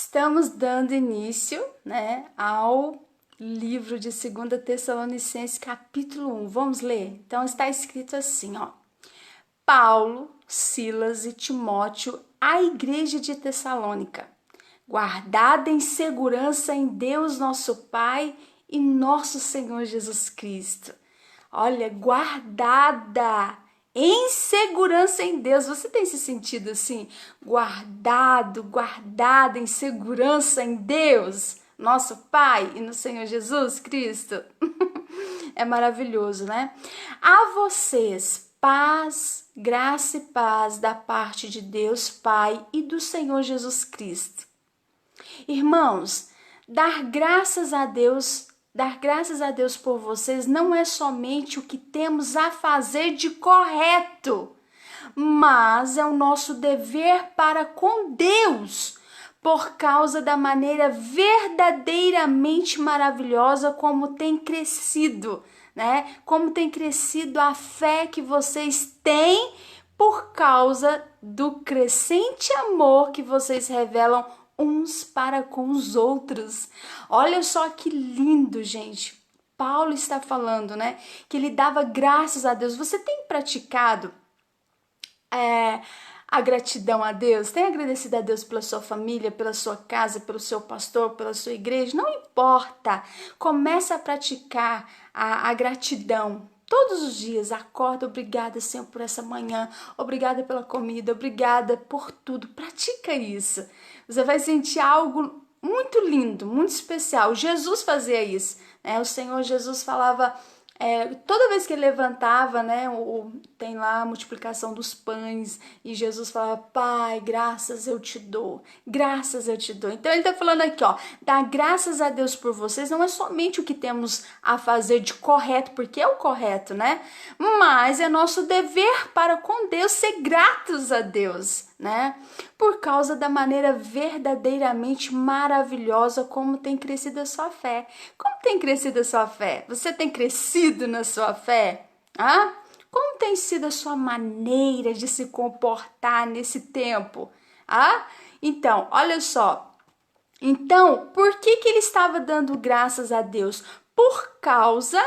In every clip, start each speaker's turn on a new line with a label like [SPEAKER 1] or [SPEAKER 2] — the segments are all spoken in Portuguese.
[SPEAKER 1] Estamos dando início, né, ao livro de 2 Tessalonicenses, capítulo 1. Vamos ler? Então está escrito assim, ó. Paulo, Silas e Timóteo, à igreja de Tessalônica, guardada em segurança em Deus nosso Pai e nosso Senhor Jesus Cristo. Olha, guardada em segurança em Deus. Você tem se sentido assim, guardada em segurança em Deus, nosso Pai e no Senhor Jesus Cristo? É maravilhoso, né? A vocês, paz, graça e paz da parte de Deus Pai e do Senhor Jesus Cristo. Irmãos, dar graças a Deus por vocês não é somente o que temos a fazer de correto, mas é o nosso dever para com Deus, por causa da maneira verdadeiramente maravilhosa como tem crescido, né? Como tem crescido a fé que vocês têm por causa do crescente amor que vocês revelam uns para com os outros. Olha só que lindo, gente. Paulo está falando, né? Que ele dava graças a Deus. Você tem praticado a gratidão a Deus? Tem agradecido a Deus pela sua família, pela sua casa, pelo seu pastor, pela sua igreja? Não importa. Começa a praticar a gratidão. Todos os dias, acorda, obrigada, Senhor, por essa manhã, obrigada pela comida, obrigada por tudo. Pratica isso. Você vai sentir algo muito lindo, muito especial. Jesus fazia isso, né? O Senhor Jesus falava, toda vez que ele levantava, né, tem lá a multiplicação dos pães, e Jesus falava, Pai, graças eu te dou, graças eu te dou. Então ele está falando aqui, ó, dar graças a Deus por vocês não é somente o que temos a fazer de correto, porque é o correto, né, mas é nosso dever para com Deus ser gratos a Deus, né, por causa da maneira verdadeiramente maravilhosa como tem crescido a sua fé. Como tem crescido a sua fé? Você tem crescido na sua fé? Ah? Como tem sido a sua maneira de se comportar nesse tempo? Ah? Então, olha só. Então, por que ele estava dando graças a Deus? Por causa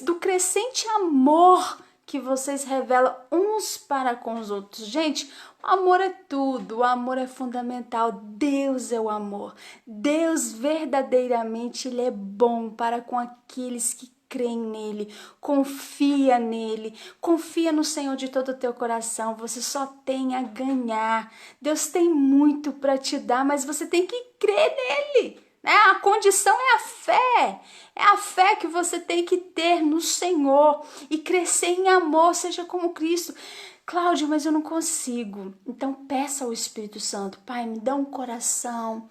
[SPEAKER 1] do crescente amor que vocês revelam uns para com os outros. Gente, o amor é tudo, o amor é fundamental. Deus é o amor. Deus verdadeiramente ele é bom para com aqueles que creem nele, confia nele, confia no Senhor de todo o teu coração. Você só tem a ganhar. Deus tem muito para te dar, mas você tem que crer nele, né? A condição é a fé que você tem que ter no Senhor e crescer em amor, seja como Cristo. Cláudia, mas eu não consigo. Então peça ao Espírito Santo, Pai, me dá um coração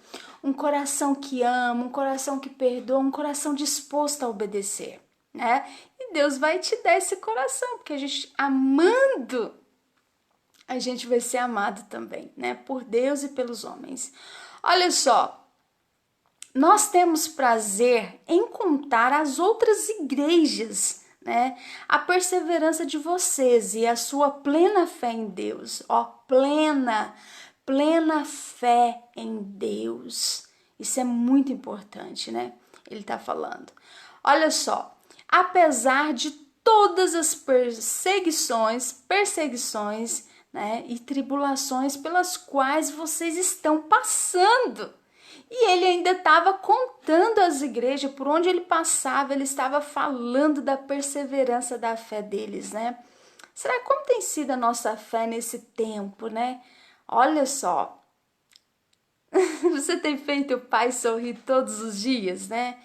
[SPEAKER 1] que ama, um coração que perdoa, um coração disposto a obedecer, né? E Deus vai te dar esse coração, porque a gente amando, a gente vai ser amado também, né? Por Deus e pelos homens. Olha só, nós temos prazer em contar às outras igrejas, né, a perseverança de vocês e a sua plena fé em Deus. Ó, plena fé em Deus. Isso é muito importante, né? Ele tá falando. Olha só, apesar de todas as perseguições, né, e tribulações pelas quais vocês estão passando. E ele ainda estava contando às igrejas, por onde ele passava, ele estava falando da perseverança da fé deles, né? Será como tem sido a nossa fé nesse tempo, né? Olha só, você tem feito o Pai sorrir todos os dias, né?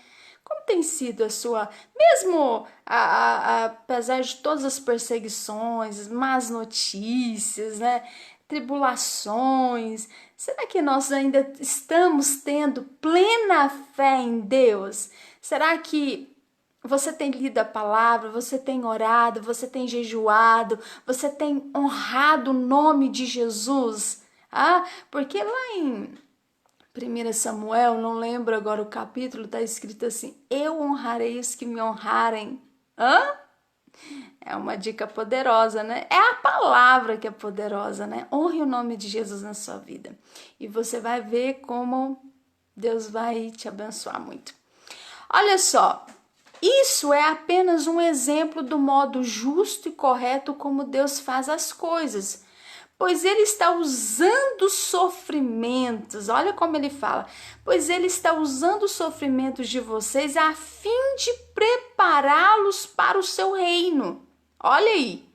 [SPEAKER 1] Como tem sido a sua, mesmo apesar de todas as perseguições, más notícias, né? Tribulações, será que nós ainda estamos tendo plena fé em Deus? Será que você tem lido a palavra, você tem orado, você tem jejuado, você tem honrado o nome de Jesus? Ah, porque lá em 1 Samuel, não lembro agora o capítulo, está escrito assim, eu honrarei os que me honrarem. Hã? É uma dica poderosa, né? É a palavra que é poderosa, né? Honre o nome de Jesus na sua vida. E você vai ver como Deus vai te abençoar muito. Olha só, isso é apenas um exemplo do modo justo e correto como Deus faz as coisas. Pois ele está usando sofrimentos, olha como ele fala, pois ele está usando os sofrimentos de vocês a fim de prepará-los para o seu reino. Olha aí.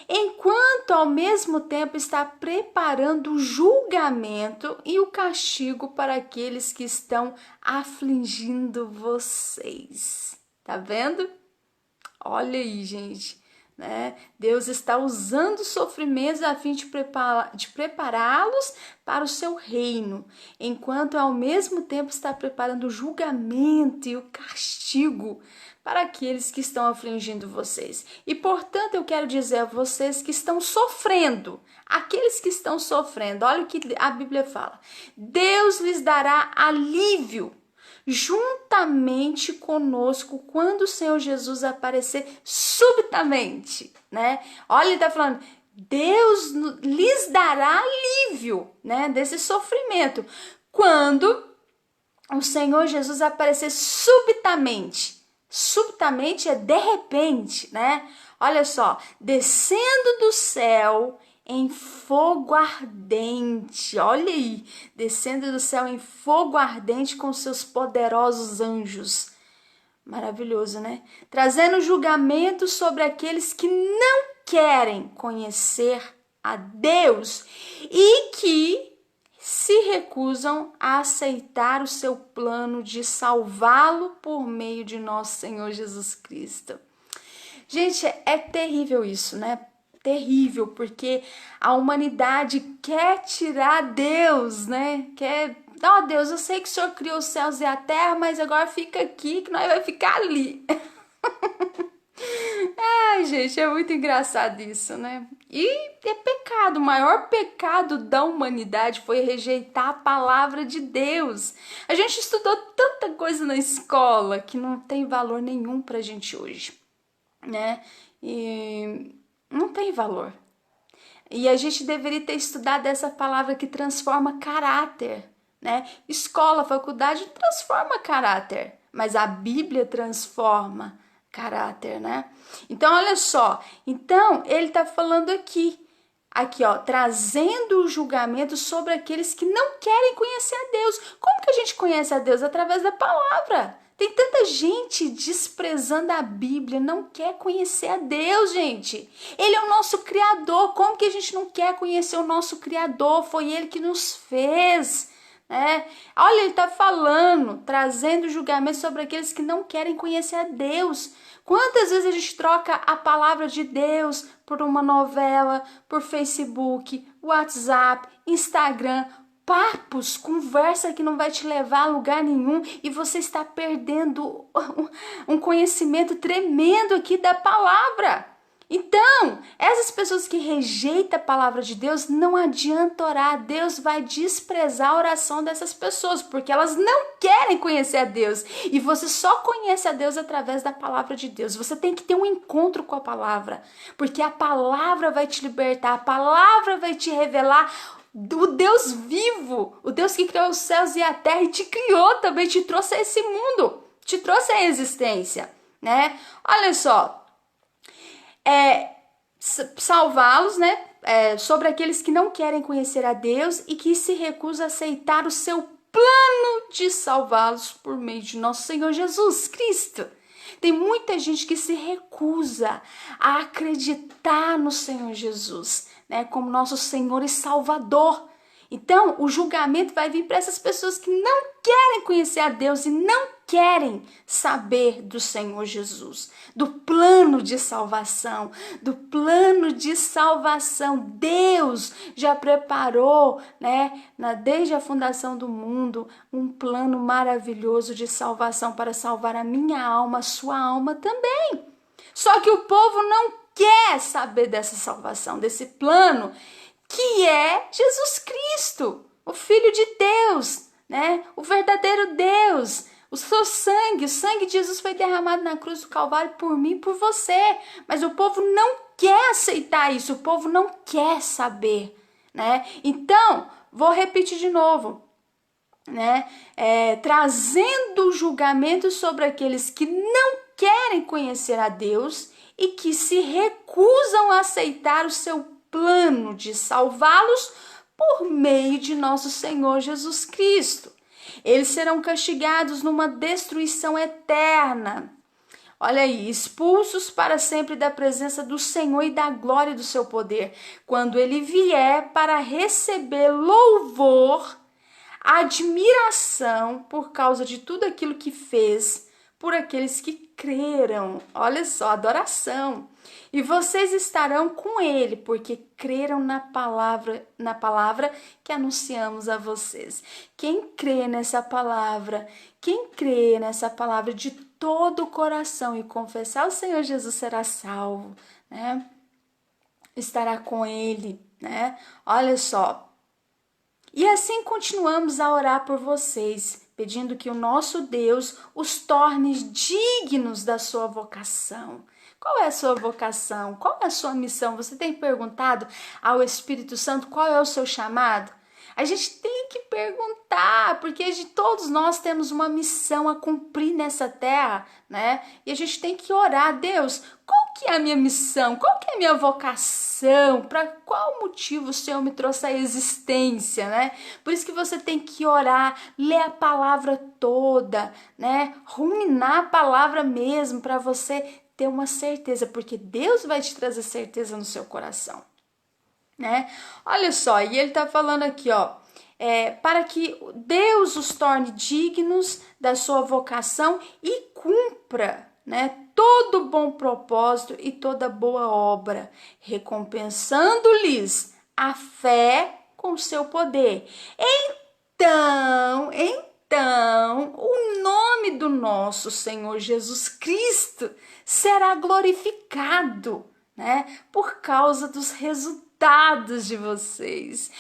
[SPEAKER 1] Enquanto ao mesmo tempo está preparando o julgamento e o castigo para aqueles que estão afligindo vocês. Tá vendo? Olha aí, gente. Né? Deus está usando os sofrimentos a fim de prepará-los para o seu reino, enquanto ao mesmo tempo está preparando o julgamento e o castigo para aqueles que estão afligindo vocês. E, portanto, eu quero dizer a vocês que estão sofrendo, aqueles que estão sofrendo, olha o que a Bíblia fala: Deus lhes dará alívio juntamente conosco quando o Senhor Jesus aparecer subitamente, né? Olha, ele está falando, Deus lhes dará alívio, né, desse sofrimento quando o Senhor Jesus aparecer subitamente. Subitamente é de repente, né? Olha só, descendo do céu em fogo ardente, olha aí, descendo do céu em fogo ardente com seus poderosos anjos. Maravilhoso, né? Trazendo julgamento sobre aqueles que não querem conhecer a Deus e que se recusam a aceitar o seu plano de salvá-lo por meio de nosso Senhor Jesus Cristo. Gente, é terrível isso, né? Terrível, porque a humanidade quer tirar Deus, né? Quer, ó Deus, eu sei que o Senhor criou os céus e a terra, mas agora fica aqui que nós vai ficar ali. Ai, gente, é muito engraçado isso, né? E é pecado, o maior pecado da humanidade foi rejeitar a palavra de Deus. A gente estudou tanta coisa na escola que não tem valor nenhum pra gente hoje, né? E não tem valor. E a gente deveria ter estudado essa palavra que transforma caráter, né? Escola, faculdade transforma caráter, mas a Bíblia transforma caráter, né? Então, olha só. Então, ele tá falando aqui, ó, trazendo o julgamento sobre aqueles que não querem conhecer a Deus. Como que a gente conhece a Deus? Através da palavra. Tem tanta gente desprezando a Bíblia, não quer conhecer a Deus, gente. Ele é o nosso Criador. Como que a gente não quer conhecer o nosso Criador? Foi Ele que nos fez, né? Olha, ele está falando, trazendo julgamento sobre aqueles que não querem conhecer a Deus. Quantas vezes a gente troca a palavra de Deus por uma novela, por Facebook, WhatsApp, Instagram, papos, conversa que não vai te levar a lugar nenhum e você está perdendo um conhecimento tremendo aqui da palavra. Então, essas pessoas que rejeitam a palavra de Deus, não adianta orar, Deus vai desprezar a oração dessas pessoas, porque elas não querem conhecer a Deus, e você só conhece a Deus através da palavra de Deus. Você tem que ter um encontro com a palavra, porque a palavra vai te libertar, a palavra vai te revelar o Deus vivo, o Deus que criou os céus e a terra e te criou também, te trouxe a esse mundo, te trouxe a existência, né? Olha só, salvá-los, né? Sobre aqueles que não querem conhecer a Deus e que se recusam a aceitar o seu plano de salvá-los por meio de nosso Senhor Jesus Cristo. Tem muita gente que se recusa a acreditar no Senhor Jesus, né, como nosso Senhor e Salvador. Então, o julgamento vai vir para essas pessoas que não querem conhecer a Deus e não querem saber do Senhor Jesus, do plano de salvação, do plano de salvação. Deus já preparou, né, desde a fundação do mundo, um plano maravilhoso de salvação para salvar a minha alma, a sua alma também. Só que o povo não quer saber dessa salvação, desse plano, que é Jesus Cristo, o Filho de Deus, né? O verdadeiro Deus, O seu sangue, o sangue de Jesus foi derramado na cruz do Calvário por mim e por você. Mas o povo não quer aceitar isso, o povo não quer saber, né? Então, vou repetir de novo, né? Trazendo julgamento sobre aqueles que não querem conhecer a Deus e que se recusam a aceitar o seu plano de salvá-los por meio de nosso Senhor Jesus Cristo. Eles serão castigados numa destruição eterna. Olha aí, expulsos para sempre da presença do Senhor e da glória do seu poder, quando ele vier para receber louvor, admiração por causa de tudo aquilo que fez por aqueles que creram. Olha só, adoração. E vocês estarão com ele, porque creram na palavra que anunciamos a vocês. Quem crê nessa palavra de todo o coração e confessar o Senhor Jesus será salvo, né? Estará com ele, né? Olha só. E assim continuamos a orar por vocês, pedindo que o nosso Deus os torne dignos da sua vocação. Qual é a sua vocação? Qual é a sua missão? Você tem perguntado ao Espírito Santo qual é o seu chamado? A gente tem que perguntar, porque todos nós temos uma missão a cumprir nessa terra, né? E a gente tem que orar, Deus, qual que é a minha missão? Qual que é a minha vocação? Para qual motivo o Senhor me trouxe à existência, né? Por isso que você tem que orar, ler a palavra toda, né? Ruminar a palavra mesmo, para você ter uma certeza, porque Deus vai te trazer certeza no seu coração, né? Olha só, e ele tá falando aqui, ó, para que Deus os torne dignos da sua vocação e cumpra, né, todo bom propósito e toda boa obra, recompensando-lhes a fé com seu poder. Então, o nome do nosso Senhor Jesus Cristo será glorificado, né, por causa dos resultados de vocês.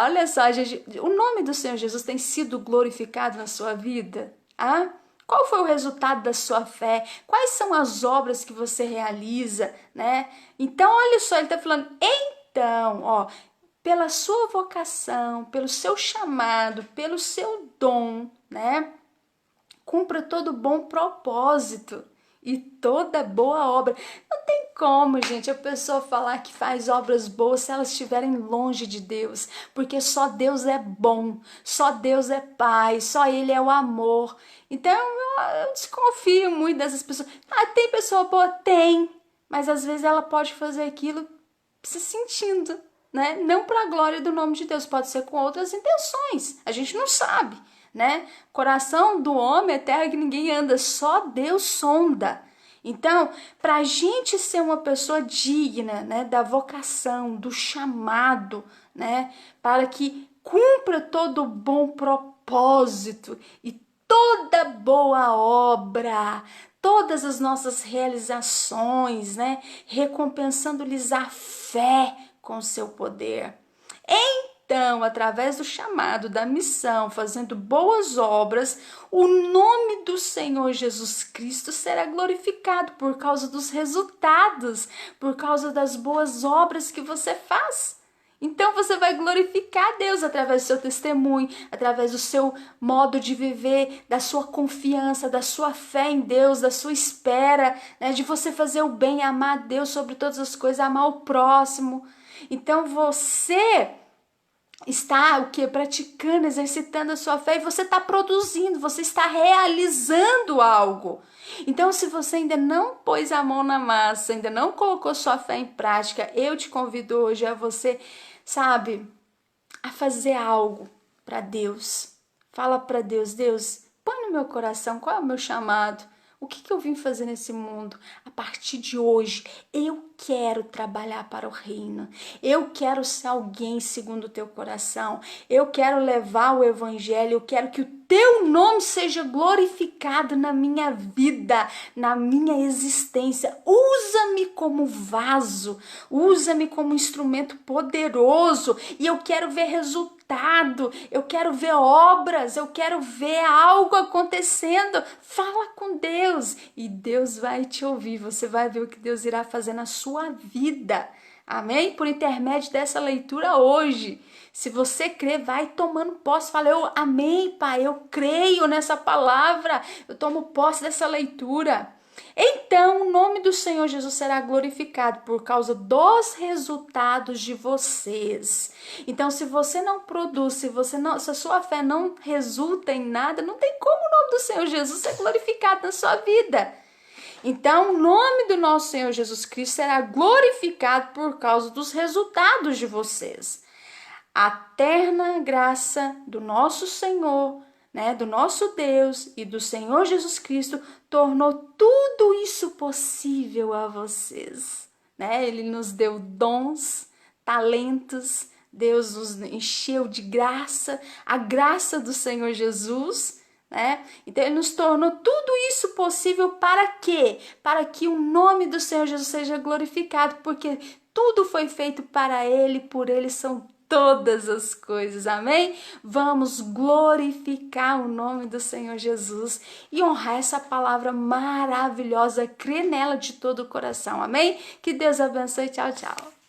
[SPEAKER 1] Olha só, gente, o nome do Senhor Jesus tem sido glorificado na sua vida? Qual foi o resultado da sua fé? Quais são as obras que você realiza, né? Então, olha só, ele está falando, então, ó, pela sua vocação, pelo seu chamado, pelo seu dom, né? Cumpra todo bom propósito e toda boa obra. Não tem como, gente, a pessoa falar que faz obras boas se elas estiverem longe de Deus, porque só Deus é bom, só Deus é Pai, só Ele é o amor. Então, eu desconfio muito dessas pessoas. Tem pessoa boa? Tem, mas às vezes ela pode fazer aquilo se sentindo, né? Não para a glória do nome de Deus, pode ser com outras intenções, a gente não sabe, né? Coração do homem é terra que ninguém anda, só Deus sonda. Então, para a gente ser uma pessoa digna, né, da vocação, do chamado, né, para que cumpra todo bom propósito e toda boa obra, todas as nossas realizações, né, recompensando-lhes a fé com seu poder. Então, através do chamado, da missão, fazendo boas obras, o nome do Senhor Jesus Cristo será glorificado por causa dos resultados, por causa das boas obras que você faz. Então você vai glorificar Deus através do seu testemunho, através do seu modo de viver, da sua confiança, da sua fé em Deus, da sua espera, né, de você fazer o bem, amar a Deus sobre todas as coisas, amar o próximo. Então você está praticando, exercitando a sua fé, e você está produzindo, você está realizando algo. Então, se você ainda não pôs a mão na massa, ainda não colocou sua fé em prática, eu te convido hoje a você, a fazer algo para Deus. Fala para Deus, Deus, põe no meu coração qual é o meu chamado. O que eu vim fazer nesse mundo? A partir de hoje, eu quero trabalhar para o reino. Eu quero ser alguém segundo o teu coração. Eu quero levar o evangelho. Eu quero que o teu nome seja glorificado na minha vida, na minha existência. Usa-me como vaso. Usa-me como instrumento poderoso. E eu quero ver resultado. Eu quero ver obras. Eu quero ver algo acontecendo. Fala com Deus e Deus vai te ouvir. Você vai ver o que Deus irá fazer na sua vida. Amém? Por intermédio dessa leitura hoje. Se você crê, vai tomando posse. Fala, amém, Pai, eu creio nessa palavra. Eu tomo posse dessa leitura. Então, o nome do Senhor Jesus será glorificado por causa dos resultados de vocês. Então, se você não produz, se a sua fé não resulta em nada, não tem como o nome do Senhor Jesus ser glorificado na sua vida. Então, o nome do nosso Senhor Jesus Cristo será glorificado por causa dos resultados de vocês. A eterna graça do nosso Senhor, do nosso Deus e do Senhor Jesus Cristo tornou tudo isso possível a vocês. Ele nos deu dons, talentos, Deus nos encheu de graça, a graça do Senhor Jesus. Então ele nos tornou tudo isso possível para quê? Para que o nome do Senhor Jesus seja glorificado, porque tudo foi feito para ele, por ele são todas as coisas, amém? Vamos glorificar o nome do Senhor Jesus e honrar essa palavra maravilhosa, crer nela de todo o coração, amém? Que Deus abençoe, tchau, tchau.